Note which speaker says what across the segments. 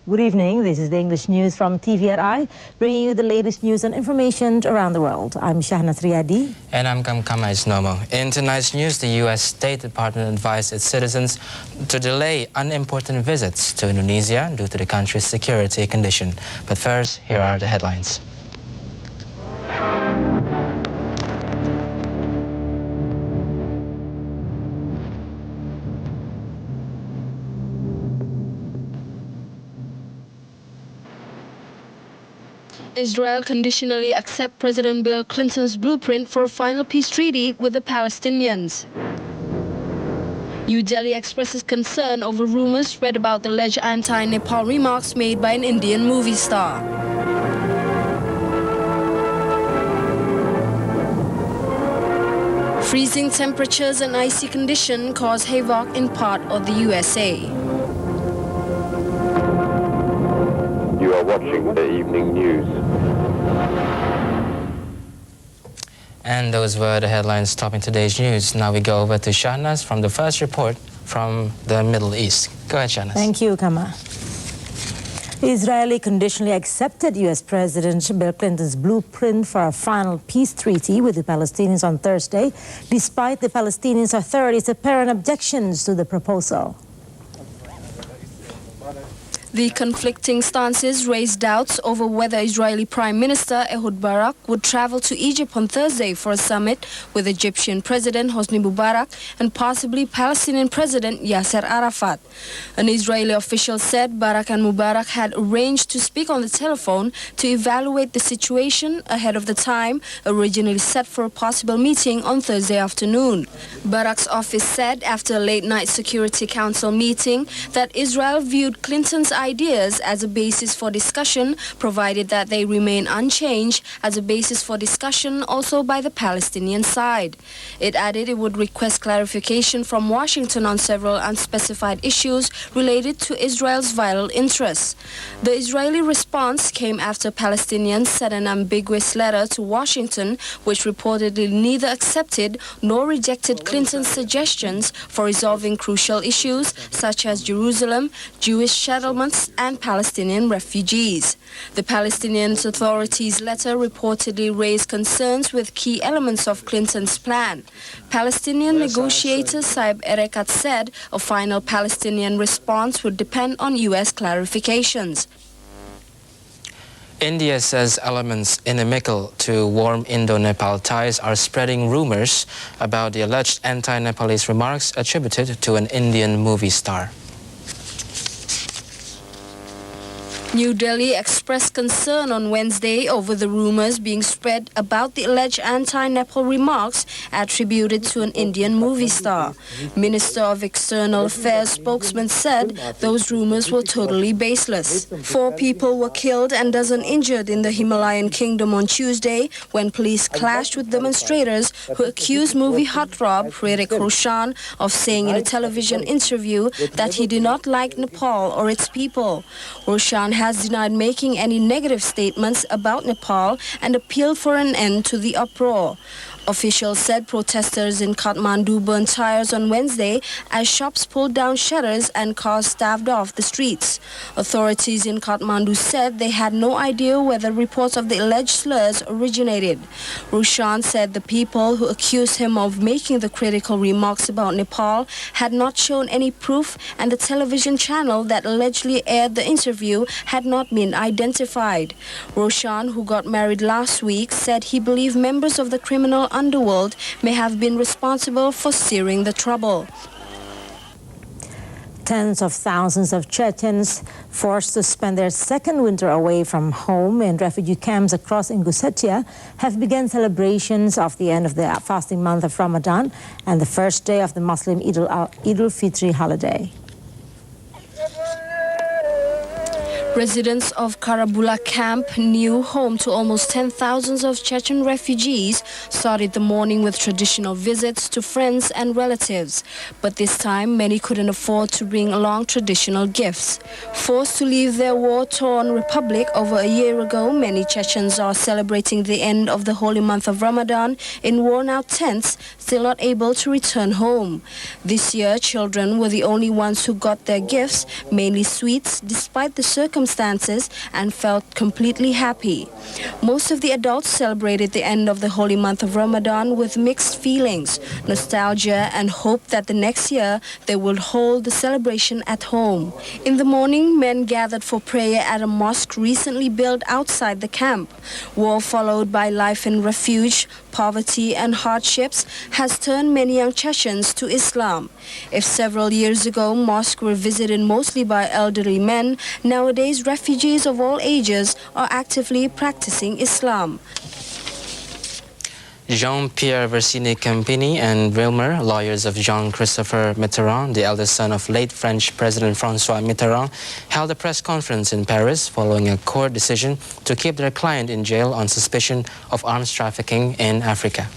Speaker 1: Good evening. This is the English news from Tvri, bringing you the latest news and information around the world. I'm Syahnaz.
Speaker 2: And I'm Isnomo. In tonight's news, the U.S. State Department advised its citizens to delay unimportant visits to Indonesia due to the country's security condition. But first, here are the headlines.
Speaker 3: Israel conditionally accepts President Bill Clinton's blueprint for a final peace treaty with the Palestinians. New Delhi expresses concern over rumors spread about the alleged anti-Nepal remarks made by an Indian movie star. Freezing temperatures and icy conditions cause havoc in part of the USA.
Speaker 4: You are watching the evening news.
Speaker 2: And those were the headlines topping today's news. Now we go over to Syahnaz from the first report from the Middle East. Go ahead, Syahnaz.
Speaker 1: Thank you, Kama. Israel conditionally accepted U.S. President Bill Clinton's blueprint for a final peace treaty with the Palestinians on Thursday, despite the Palestinian authorities' apparent objections to the proposal.
Speaker 3: The conflicting stances raised doubts over whether Israeli Prime Minister Ehud Barak would travel to Egypt on Thursday for a summit with Egyptian President Hosni Mubarak and possibly Palestinian President Yasser Arafat. An Israeli official said Barak and Mubarak had arranged to speak on the telephone to evaluate the situation ahead of the time originally set for a possible meeting on Thursday afternoon. Barak's office said after a late-night Security Council meeting that Israel viewed Clinton's ideas as a basis for discussion, provided that they remain unchanged as a basis for discussion also by the Palestinian side. It added it would request clarification from Washington on several unspecified issues related to Israel's vital interests. The Israeli response came after Palestinians sent an ambiguous letter to Washington, which reportedly neither accepted nor rejected Clinton's suggestions for resolving crucial issues such as Jerusalem, Jewish settlements, and Palestinian refugees. The Palestinian authorities' letter reportedly raised concerns with key elements of Clinton's plan. Palestinian negotiator Saeb Erekat said a final Palestinian response would depend on U.S. clarifications.
Speaker 2: India says elements inimical to warm Indo-Nepal ties are spreading rumors about the alleged anti-Nepalese remarks attributed to an Indian movie star.
Speaker 3: New Delhi expressed concern on Wednesday over the rumors being spread about the alleged anti-Nepal remarks attributed to an Indian movie star. Minister of External Affairs spokesman said those rumors were totally baseless. 4 people were killed and dozens injured in the Himalayan kingdom on Tuesday when police clashed with demonstrators who accused movie heartthrob Hrithik Roshan of saying in a television interview that he did not like Nepal or its people. Roshan has denied making any negative statements about Nepal and appealed for an end to the uproar. Officials said protesters in Kathmandu burned tires on Wednesday as shops pulled down shutters and cars staved off the streets. Authorities in Kathmandu said they had no idea where the reports of the alleged slurs originated. Roshan said the people who accused him of making the critical remarks about Nepal had not shown any proof, and the television channel that allegedly aired the interview had not been identified. Roshan, who got married last week, said he believed members of the criminal underworld may have been responsible for steering the trouble.
Speaker 1: Tens of thousands of Chechens forced to spend their second winter away from home in refugee camps across Ingushetia have begun celebrations of the end of the fasting month of Ramadan and the first day of the Muslim Eid al-Fitr holiday.
Speaker 3: Residents of Karabula camp, new home to almost 10,000 of Chechen refugees, started the morning with traditional visits to friends and relatives. But this time, many couldn't afford to bring along traditional gifts. Forced to leave their war-torn republic over a year ago, many Chechens are celebrating the end of the holy month of Ramadan in worn-out tents, still not able to return home. This year, children were the only ones who got their gifts, mainly sweets, despite the circumstances, and felt completely happy. Most of the adults celebrated the end of the holy month of Ramadan with mixed feelings, nostalgia, and hope that the next year they will hold the celebration at home. In the morning, men gathered for prayer at a mosque recently built outside the camp. War followed by life in refuge, poverty and hardships has turned many young Chechens to Islam. If several years ago mosques were visited mostly by elderly men, nowadays refugees of all ages are actively practicing Islam.
Speaker 2: Jean-Pierre Versini-Campini and Wilmer, lawyers of Jean-Christophe Mitterrand, the eldest son of late French President François Mitterrand, held a press conference in Paris following a court decision to keep their client in jail on suspicion of arms trafficking in Africa.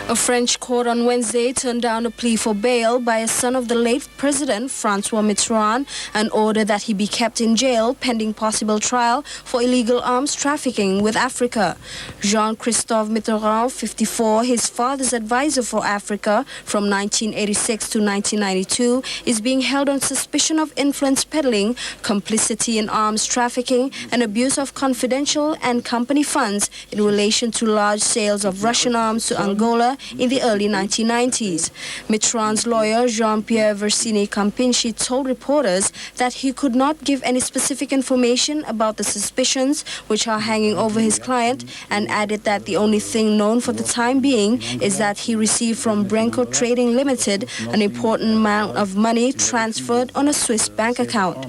Speaker 3: A French court on Wednesday turned down a plea for bail by a son of the late President François Mitterrand and ordered that he be kept in jail pending possible trial for illegal arms trafficking with Africa. Jean-Christophe Mitterrand, 54, his father's advisor for Africa from 1986 to 1992, is being held on suspicion of influence peddling, complicity in arms trafficking, and abuse of confidential and company funds in relation to large sales of Russian arms to Angola in the early 1990s. Mitterrand's lawyer, Jean-Pierre Versini-Campini, told reporters that he could not give any specific information about the suspicions which are hanging over his client, and added that the only thing known for the time being is that he received from Brenco Trading Limited an important amount of money transferred on a Swiss bank account.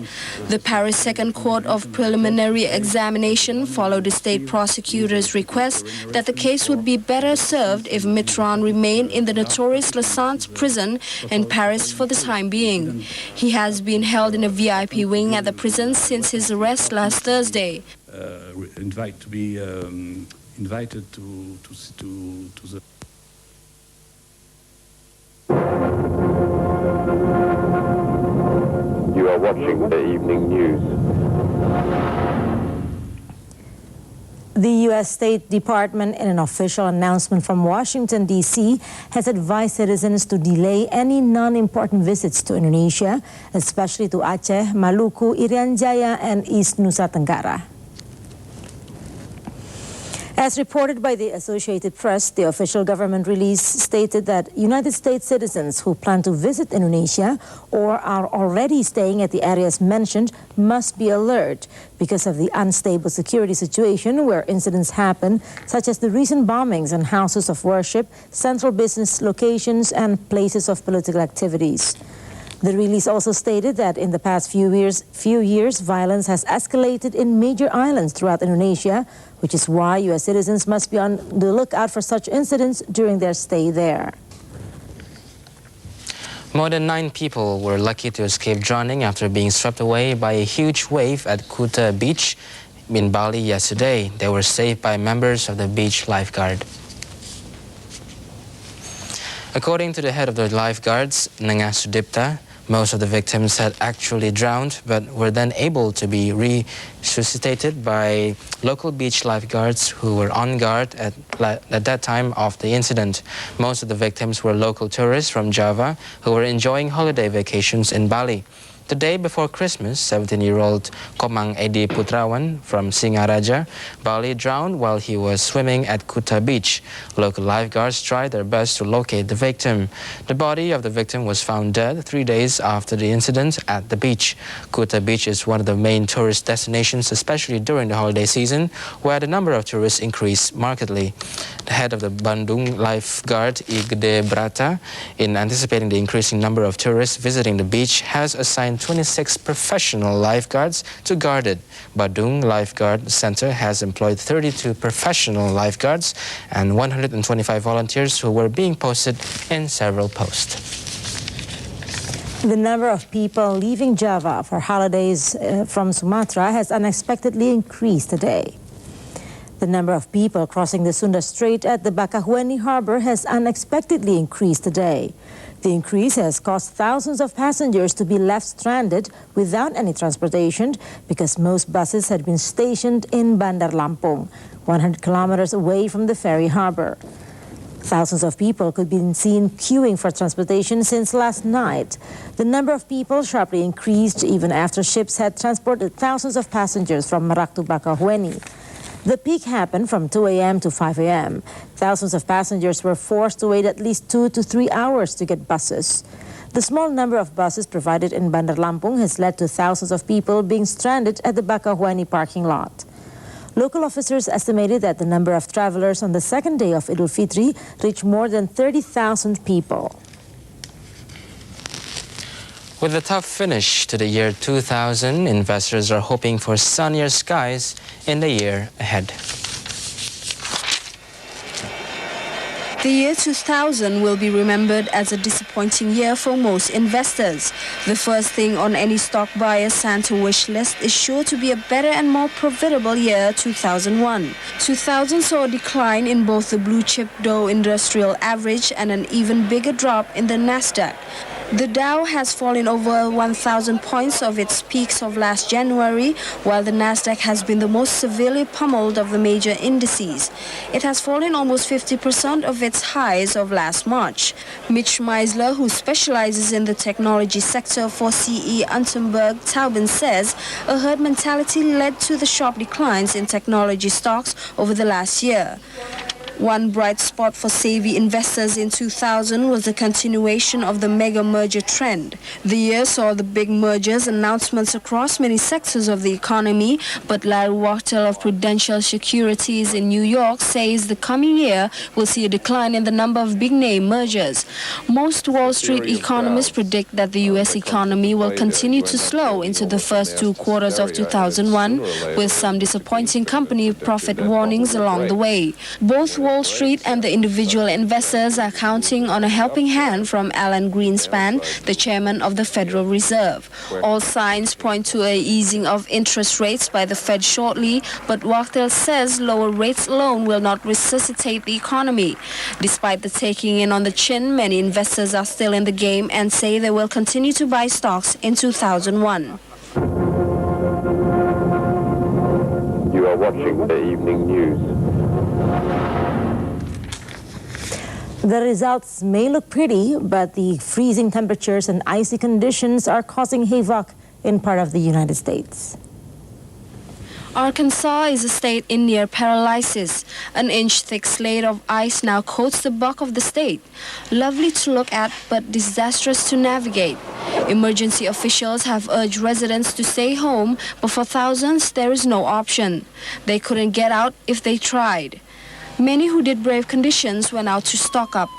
Speaker 3: The Paris Second Court of Preliminary Examination followed the state prosecutor's request that the case would be better served if Mitterrand remained in the notorious La Sante prison in Paris for the time being. He has been held in a VIP wing at the prison since his arrest last Thursday.
Speaker 5: Invited to the.
Speaker 4: You are watching the evening news.
Speaker 1: The U.S. State Department, in an official announcement from Washington, D.C., has advised citizens to delay any non-important visits to Indonesia, especially to Aceh, Maluku, Irian Jaya, and East Nusa Tenggara. As reported by the Associated Press, the official government release stated that United States citizens who plan to visit Indonesia or are already staying at the areas mentioned must be alert because of the unstable security situation where incidents happen, such as the recent bombings on houses of worship, central business locations, and places of political activities. The release also stated that in the past few years, violence has escalated in major islands throughout Indonesia, which is why U.S. citizens must be on the lookout for such incidents during their stay there.
Speaker 2: More than 9 people were lucky to escape drowning after being swept away by a huge wave at Kuta Beach in Bali yesterday. They were saved by members of the beach lifeguard. According to the head of the lifeguards, Nengah Sudipta, most of the victims had actually drowned but were then able to be resuscitated by local beach lifeguards who were on guard at that time of the incident. Most of the victims were local tourists from Java who were enjoying holiday vacations in Bali. The day before Christmas, 17-year-old Komang Edi Putrawan from Singaraja, Bali, drowned while he was swimming at Kuta Beach. Local lifeguards tried their best to locate the victim. The body of the victim was found dead 3 days after the incident at the beach. Kuta Beach is one of the main tourist destinations, especially during the holiday season, where the number of tourists increased markedly. The head of the Bandung lifeguard, Igde Brata, in anticipating the increasing number of tourists visiting the beach, has assigned 26 professional lifeguards to guard it. Bandung Lifeguard Center has employed 32 professional lifeguards and 125 volunteers who were being posted in several posts.
Speaker 1: The number of people leaving Java for holidays from Sumatra has unexpectedly increased today. The number of people crossing the Sunda Strait at the Bakauheni harbor has unexpectedly increased today. The increase has caused thousands of passengers to be left stranded without any transportation because most buses had been stationed in Bandar Lampung, 100 kilometers away from the ferry harbor. Thousands of people could be seen queuing for transportation since last night. The number of people sharply increased even after ships had transported thousands of passengers from Merak to Bakauheni. The peak happened from 2 a.m. to 5 a.m. Thousands of passengers were forced to wait at least 2 to 3 hours to get buses. The small number of buses provided in Bandar Lampung has led to thousands of people being stranded at the Bakauheni parking lot. Local officers estimated that the number of travelers on the second day of Idul Fitri reached more than 30,000 people.
Speaker 2: With a tough finish to the year 2000, investors are hoping for sunnier skies in the year ahead.
Speaker 3: The year 2000 will be remembered as a disappointing year for most investors. The first thing on any stock buyer's Santa wish list is sure to be a better and more profitable year 2001. 2000 saw a decline in both the blue chip Dow Industrial Average and an even bigger drop in the Nasdaq. The Dow has fallen over 1,000 points of its peaks of last January, while the Nasdaq has been the most severely pummeled of the major indices. It has fallen almost 50% of its highs of last March. Mitch Meisler, who specializes in the technology sector for CE Unterberg Taubin, says a herd mentality led to the sharp declines in technology stocks over the last year. One bright spot for savvy investors in 2000 was the continuation of the mega merger trend. The year saw the big mergers announcements across many sectors of the economy, but Larry Wachtel of Prudential Securities in New York says the coming year will see a decline in the number of big-name mergers. Most Wall Street economists predict that the U.S. economy will continue to slow into the first 2 quarters of 2001, with some disappointing company profit warnings along the way. Both Wall Street and the individual investors are counting on a helping hand from Alan Greenspan, the chairman of the Federal Reserve. All signs point to an easing of interest rates by the Fed shortly, but Wachtel says lower rates alone will not resuscitate the economy. Despite the taking in on the chin, many investors are still in the game and say they will continue to buy stocks in 2001.
Speaker 4: You are watching the evening news.
Speaker 1: The results may look pretty, but the freezing temperatures and icy conditions are causing havoc in part of the United States.
Speaker 3: Arkansas is a state in near paralysis. An inch-thick slate of ice now coats the bulk of the state. Lovely to look at, but disastrous to navigate. Emergency officials have urged residents to stay home, but for thousands, there is no option. They couldn't get out if they tried. Many who did brave conditions went out to stock up.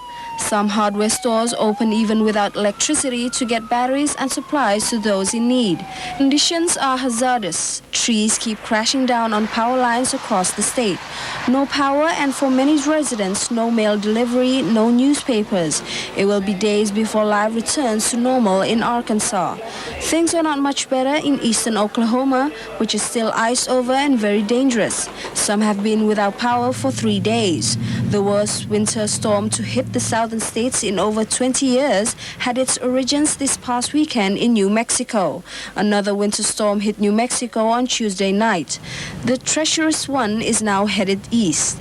Speaker 3: Some hardware stores open even without electricity to get batteries and supplies to those in need. Conditions are hazardous. Trees keep crashing down on power lines across the state. No power, and for many residents, no mail delivery, no newspapers. It will be days before life returns to normal in Arkansas. Things are not much better in eastern Oklahoma, which is still iced over and very dangerous. Some have been without power for 3 days. The worst winter storm to hit the southern states in over 20 years had its origins this past weekend in New Mexico. Another winter storm hit New Mexico on Tuesday night. The treacherous one is now headed east.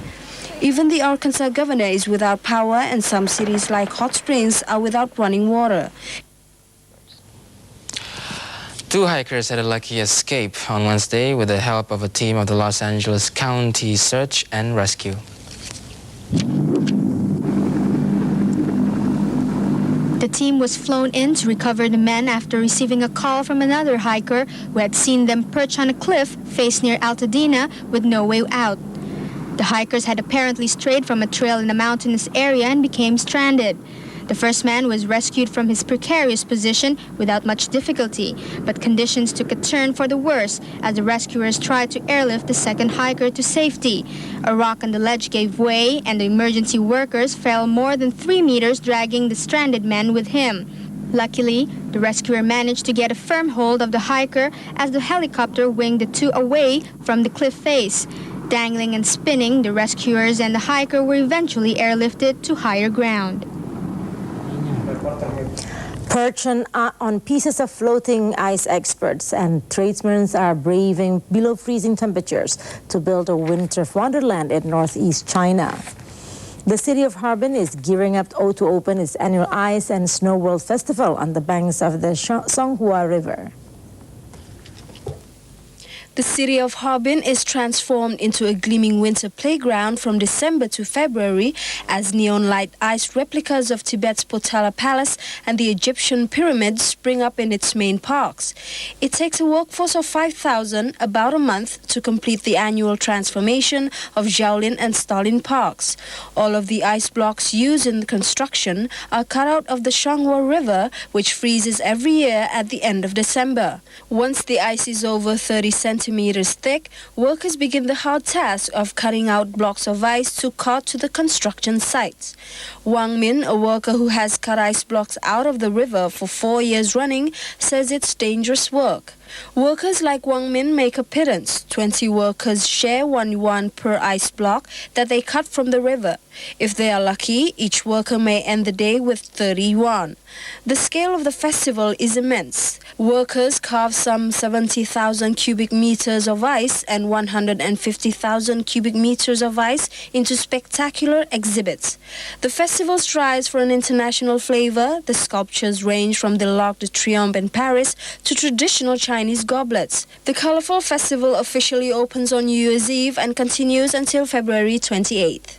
Speaker 3: Even the Arkansas governor is without power, and some cities like Hot Springs are without running water.
Speaker 2: 2 hikers had a lucky escape on Wednesday with the help of a team of the Los Angeles County Search and Rescue.
Speaker 6: The team was flown in to recover the men after receiving a call from another hiker who had seen them perch on a cliff faced near Altadena with no way out. The hikers had apparently strayed from a trail in a mountainous area and became stranded. The first man was rescued from his precarious position without much difficulty, but conditions took a turn for the worse as the rescuers tried to airlift the second hiker to safety. A rock on the ledge gave way, and the emergency workers fell more than 3 meters, dragging the stranded men with him. Luckily, the rescuer managed to get a firm hold of the hiker as the helicopter winged the two away from the cliff face. Dangling and spinning, the rescuers and the hiker were eventually airlifted to higher ground.
Speaker 1: Perch on pieces of floating ice, experts and tradesmen are braving below freezing temperatures to build a winter wonderland in northeast China. The city of Harbin is gearing up to open its annual Ice and Snow World Festival on the banks of the Songhua River.
Speaker 3: The city of Harbin is transformed into a gleaming winter playground from December to February as neon light ice replicas of Tibet's Potala Palace and the Egyptian pyramids spring up in its main parks. It takes a workforce of 5,000 about a month to complete the annual transformation of Shaolin and Stalin parks. All of the ice blocks used in the construction are cut out of the Songhua River, which freezes every year at the end of December. Once the ice is over 30 centimeters thick, workers begin the hard task of cutting out blocks of ice to cart to the construction sites. Wang Min, a worker who has cut ice blocks out of the river for 4 years running, says it's dangerous work. Workers like Wang Min make a pittance. 20 workers share 1 yuan per ice block that they cut from the river. If they are lucky, each worker may end the day with 30 yuan. The scale of the festival is immense. Workers carve some 70,000 cubic meters of ice and 150,000 cubic meters of ice into spectacular exhibits. The festival strives for an international flavor. The sculptures range from the L'Arc de Triomphe in Paris to traditional Chinese goblets. The colorful festival officially opens on New Year's Eve and continues until February 28th.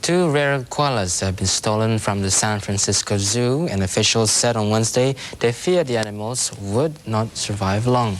Speaker 2: 2 rare koalas have been stolen from the San Francisco Zoo, and officials said on Wednesday they feared the animals would not survive long.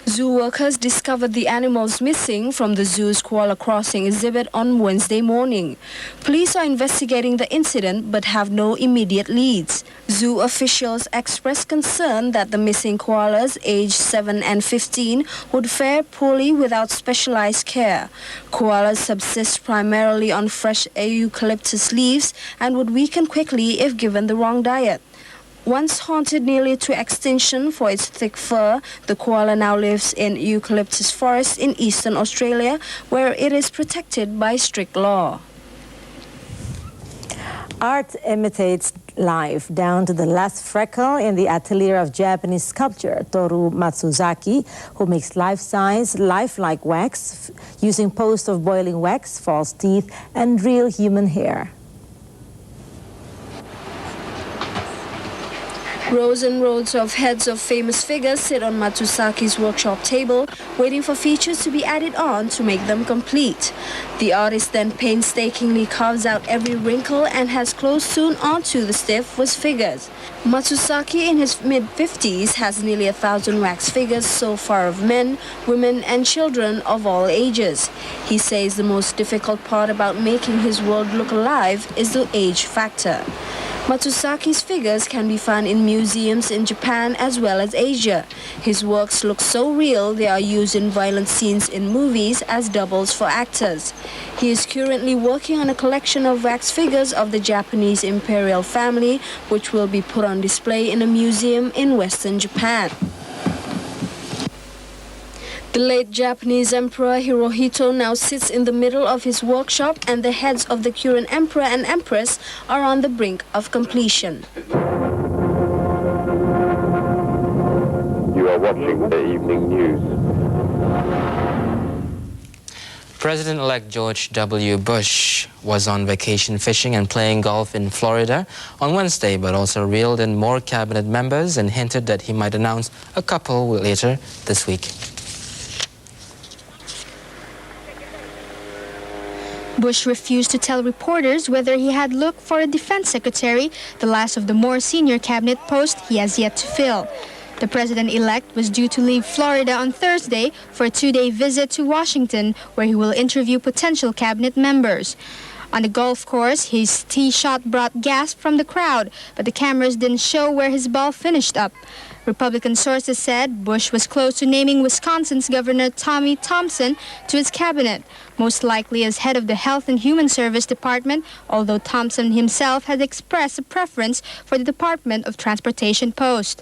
Speaker 3: Zoo workers discovered the animals missing from the zoo's koala crossing exhibit on Wednesday morning. Police are investigating the incident but have no immediate leads. Zoo officials expressed concern that the missing koalas, aged 7 and 15, would fare poorly without specialized care. Koalas subsist primarily on fresh eucalyptus leaves and would weaken quickly if given the wrong diet. Once haunted nearly to extinction for its thick fur, the koala now lives in eucalyptus forests in eastern Australia, where it is protected by strict law.
Speaker 1: Art imitates life down to the last freckle in the atelier of Japanese sculptor Toru Matsuzaki, who makes life-size, lifelike wax using posts of boiling wax, false teeth, and real human hair.
Speaker 3: Rows and rows of heads of famous figures sit on Matsuzaki's workshop table, waiting for features to be added on to make them complete. The artist then painstakingly carves out every wrinkle and has clothes sewn onto the stiff with figures. Matsuzaki, in his mid-50s, has nearly 1,000 wax figures so far of men, women, and children of all ages. He says the most difficult part about making his world look alive is the age factor. Matsuzaki's figures can be found in museums in Japan as well as Asia. His works look so real they are used in violent scenes in movies as doubles for actors. He is currently working on a collection of wax figures of the Japanese imperial family, which will be put on display in a museum in Western Japan. The late Japanese Emperor Hirohito now sits in the middle of his workshop, and the heads of the current Emperor and Empress are on the brink of completion.
Speaker 4: You are watching the evening news.
Speaker 2: President-elect George W. Bush was on vacation fishing and playing golf in Florida on Wednesday, but also reeled in more cabinet members and hinted that he might announce a couple later this week.
Speaker 6: Bush refused to tell reporters whether he had looked for a defense secretary, the last of the more senior cabinet posts he has yet to fill. The president-elect was due to leave Florida on Thursday for a 2-day visit to Washington, where he will interview potential cabinet members. On the golf course, his tee shot brought gasps from the crowd, but the cameras didn't show where his ball finished up. Republican sources said Bush was close to naming Wisconsin's Governor Tommy Thompson to his cabinet, most likely as head of the Health and Human Service Department, although Thompson himself had expressed a preference for the Department of Transportation post.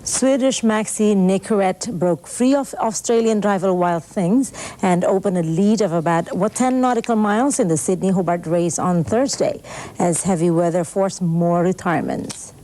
Speaker 1: Swedish maxi Nicorette broke free of Australian rival Wild Things and opened a lead of about 10 nautical miles in the Sydney-Hobart race on Thursday, as heavy weather forced more retirements.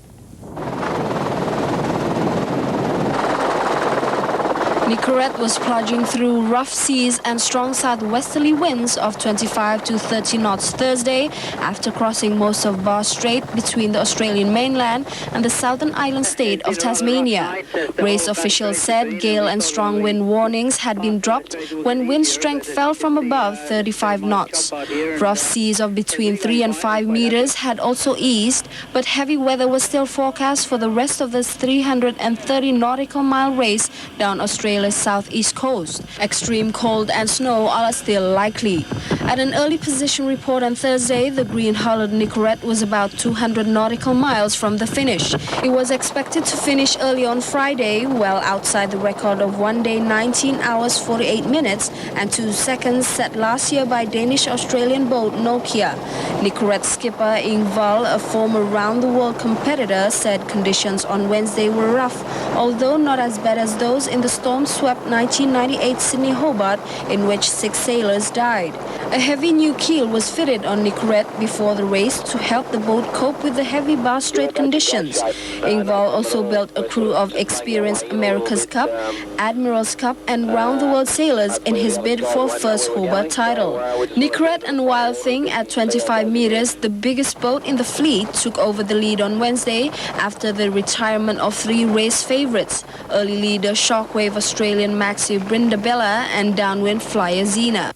Speaker 3: Nicorette was plunging through rough seas and strong southwesterly winds of 25 to 30 knots Thursday after crossing most of Bass Strait between the Australian mainland and the southern island state of Tasmania. Race officials said gale and strong wind warnings had been dropped when wind strength fell from above 35 knots. Rough seas of between 3 and 5 meters had also eased, but heavy weather was still forecast for the rest of this 330 nautical mile race down Australia's southeast coast. Extreme cold and snow are still likely. At an early position report on Thursday, the green-hulled Nicorette was about 200 nautical miles from the finish. It was expected to finish early on Friday, well outside the record of 1 day 19 hours 48 minutes and 2 seconds set last year by Danish-Australian boat Nokia. Nicorette skipper Ingvald, a former round-the-world competitor, said conditions on Wednesday were rough, although not as bad as those in the storm-swept 1998 Sydney-Hobart, in which 6 sailors died. A heavy new keel was fitted on Nicorette before the race to help the boat cope with the heavy Bass Strait conditions. Ingvald also built a crew of experienced America's Cup, Admiral's Cup and round-the-world sailors in his bid for first Hobart title. Nicorette and Wild Thing at 25 meters, the biggest boat in the fleet, took over the lead on Wednesday after the retirement of 3 race favorites, early leader Shockwave Australian Maxi Brindabella and downwind flyer Xena.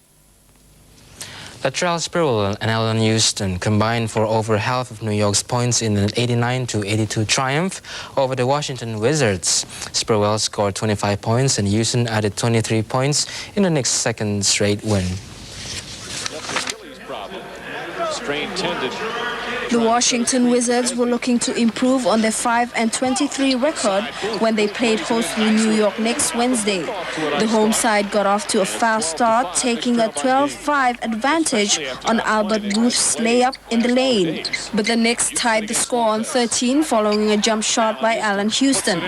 Speaker 2: Latrell Sprewell and Alan Houston combined for over half of New York's points in an 89-82 triumph over the Washington Wizards. Sprewell scored 25 points and Houston added 23 points in the Knicks' second straight win.
Speaker 3: The Washington Wizards were looking to improve on their 5-23 record when they played host to the New York Knicks Wednesday. The home side got off to a fast start, taking a 12-5 advantage on Albert Booth's layup in the lane. But the Knicks tied the score on 13 following a jump shot by Allen Houston.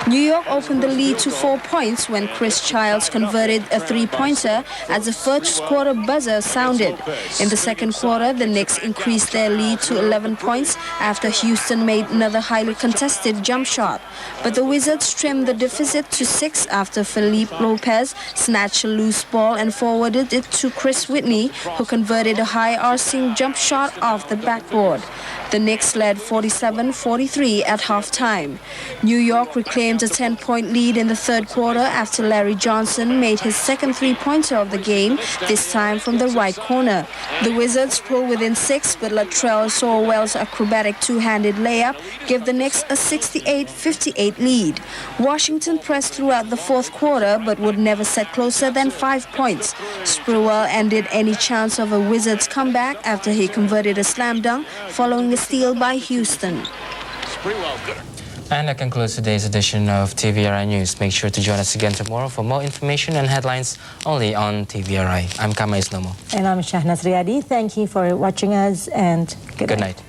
Speaker 3: New York opened the lead to 4 points when Chris Childs converted a 3-pointer as the first quarter buzzer sounded. In the second quarter, the Knicks increased their lead to 11 points after Houston made another highly contested jump shot. But the Wizards trimmed the deficit to 6 after Felipe Lopez snatched a loose ball and forwarded it to Chris Whitney, who converted a high-arcing jump shot off the backboard. The Knicks led 47-43 at halftime. New York reclaimed a 10-point lead in the third quarter after Larry Johnson made his second 3-pointer of the game, this time from the right corner. The Wizards pulled within 6, but Latrell Sprewell's acrobatic two-handed layup gave the Knicks a 68-58 lead. Washington pressed throughout the fourth quarter, but would never set closer than 5 points. Sprewell ended any chance of a Wizards comeback after he converted a slam dunk following a steal by Houston.
Speaker 2: And that concludes today's edition of TVRI News. Make sure to join us again tomorrow for more information and headlines only on TVRI. I'm Isnomo.
Speaker 1: And I'm Syahnaz. Thank you for watching us and good night.